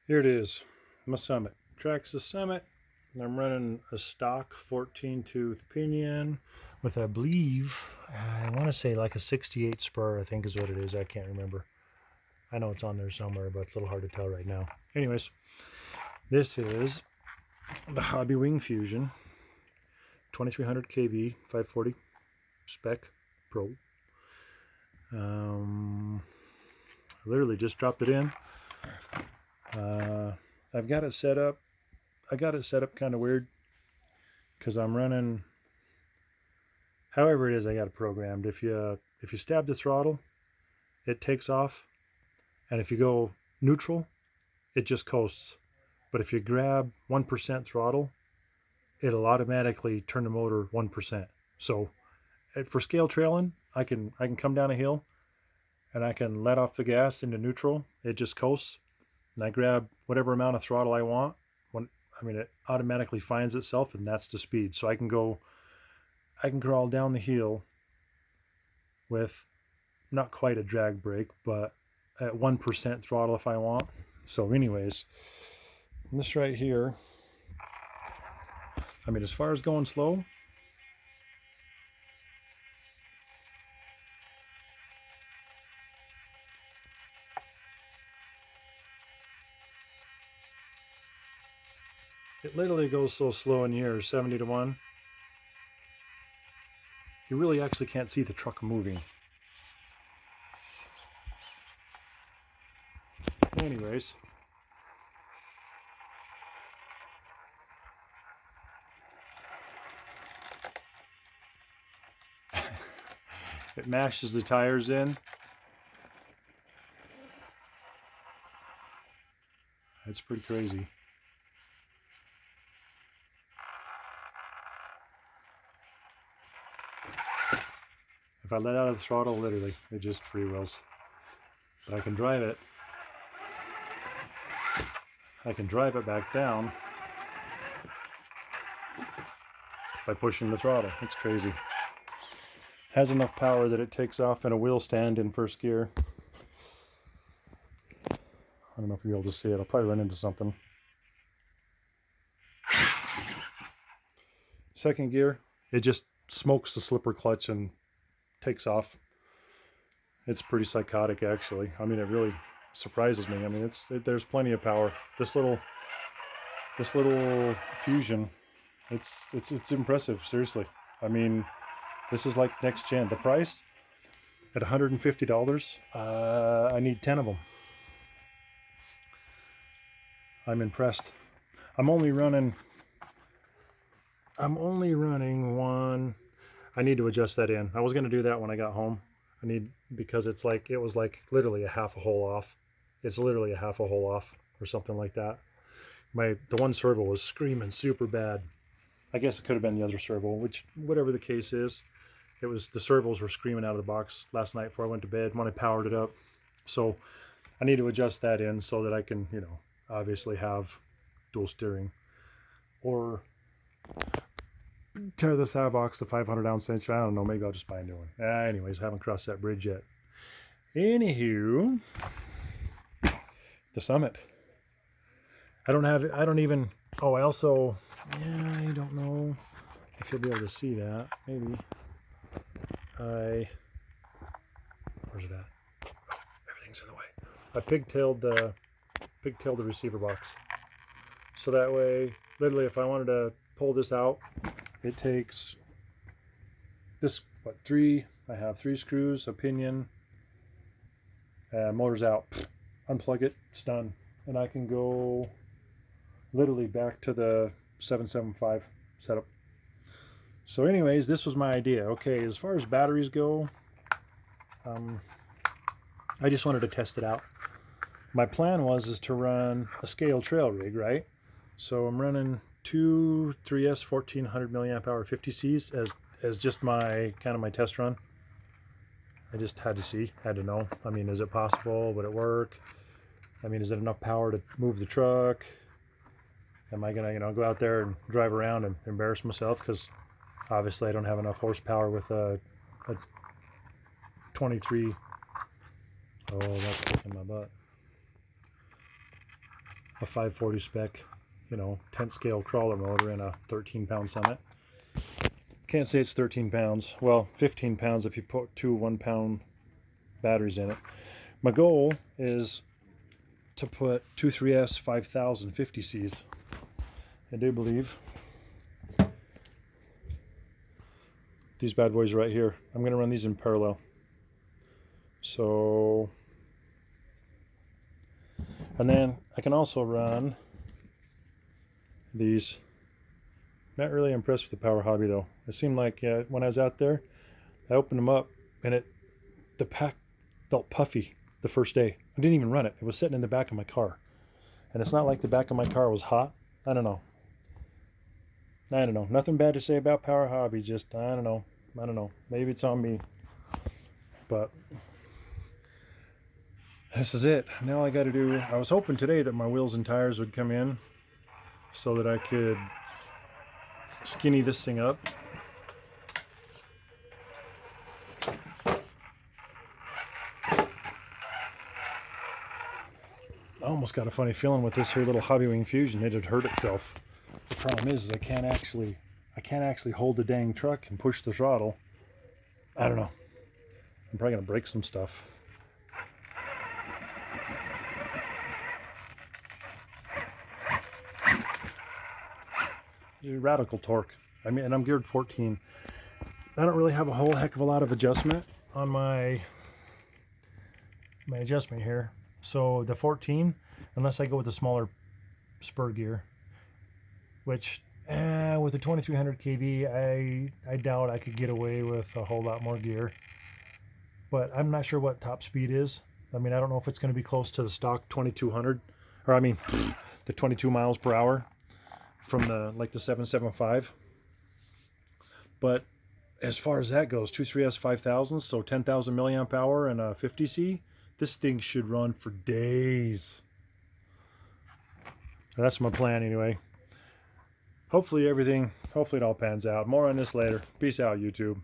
Here it is, my Summit. Traxxas Summit. I'm running a stock 14 tooth pinion with, I believe, I want to say like a 68 spur, I think is what it is. I can't remember. I know it's on there somewhere, but it's a little hard to tell right now. Anyways, this is the Hobby Wing Fusion 2300 kV 540 Spec Pro. Literally just dropped it in. I've got it set up. I got it set up kind of weird because I'm running. However it is, I got it programmed. If you stab the throttle, it takes off, and if you go neutral, it just coasts. But if you grab 1% throttle, it'll automatically turn the motor 1%. So for scale trailing, I can come down a hill, and I can let off the gas into neutral. It just coasts, and I grab whatever amount of throttle I want. It automatically finds itself, and that's the speed. So I can crawl down the hill with not quite a drag brake, but at 1% throttle if I want. So anyways, this right here, as far as going slow, it literally goes so slow in here, 70 to 1. You really actually can't see the truck moving. Anyways, it mashes the tires in. It's pretty crazy. If I let out of the throttle, literally, it just freewheels. But I can drive it. I can drive it back down by pushing the throttle. It's crazy. Has enough power that it takes off in a wheel stand in first gear. I don't know if you'll be able to see it. I'll probably run into something. Second gear, it just smokes the slipper clutch and takes off. It's pretty psychotic, actually. It really surprises me. There's plenty of power. This little Fusion, it's impressive. Seriously. This is like next gen. The price at $150. I need 10 of them. I'm impressed. I'm only running one. I need to adjust that in. I was going to do that when I got home. Because it was like literally a half a hole off. It's literally a half a hole off or something like that. The one servo was screaming super bad. I guess it could have been the other servo, whatever the case is, the servos were screaming out of the box last night before I went to bed when I powered it up. So I need to adjust that in so that I can, obviously have dual steering, or tear this out of box to 500 ounce inch. I don't know, maybe I'll just buy a new one. Anyways, I haven't crossed that bridge yet. Anywho, the Summit. I don't even, I also, I don't know if you'll be able to see that. Maybe. Where's it at? Oh, everything's in the way. I pigtailed the receiver box. So that way, literally, if I wanted to pull this out, it takes this, I have 3 screws, a pinion, motor's out. Unplug it, it's done. And I can go literally back to the 775 setup. So anyways, this was my idea. Okay, as far as batteries go, I just wanted to test it out. My plan is to run a scale trail rig, right? So I'm running 2 3S 1400 milliamp hour 50Cs as just my test run. I just had to know. Is it possible? Would it work? Is it enough power to move the truck? Am I gonna, go out there and drive around and embarrass myself? Because obviously I don't have enough horsepower with a 23. Oh, that's kicking my butt. a 540 spec, you know, 10th scale crawler motor in a 13-pound Summit. Can't say it's 13 pounds. Well, 15 pounds if you put two 1-pound batteries in it. My goal is to put two 3S 5000 50Cs. I do believe. These bad boys right here. I'm going to run these in parallel. So, and then I can also run these. Not really impressed with the Power Hobby though. It seemed like when I was out there, I opened them up and the pack felt puffy the first day. I didn't even run it. It was sitting in the back of my car. And it's not like the back of my car was hot. I don't know. Nothing bad to say about Power Hobby, just I don't know. Maybe it's on me. But this is it. Now I got to do, I was hoping today that my wheels and tires would come in so that I could skinny this thing up. I almost got a funny feeling with this here little Hobby Wing Fusion, it'd hurt itself. The problem is I can't actually hold the dang truck and push the throttle. I don't know. I'm probably gonna break some stuff. Radical torque. I mean, and I'm geared 14. I don't really have a whole heck of a lot of adjustment on my adjustment here. So the 14, unless I go with the smaller spur gear, which with the 2300 kV, I doubt I could get away with a whole lot more gear. But I'm not sure what top speed is. I mean, I don't know if it's going to be close to the stock 2200, or I mean, the 22 miles per hour from the 775. But as far as that goes, two 3S 5000s, so 10,000 milliamp hour and a 50C, this thing should run for days. That's my plan anyway. Hopefully it all pans out. More on this later. Peace out, YouTube.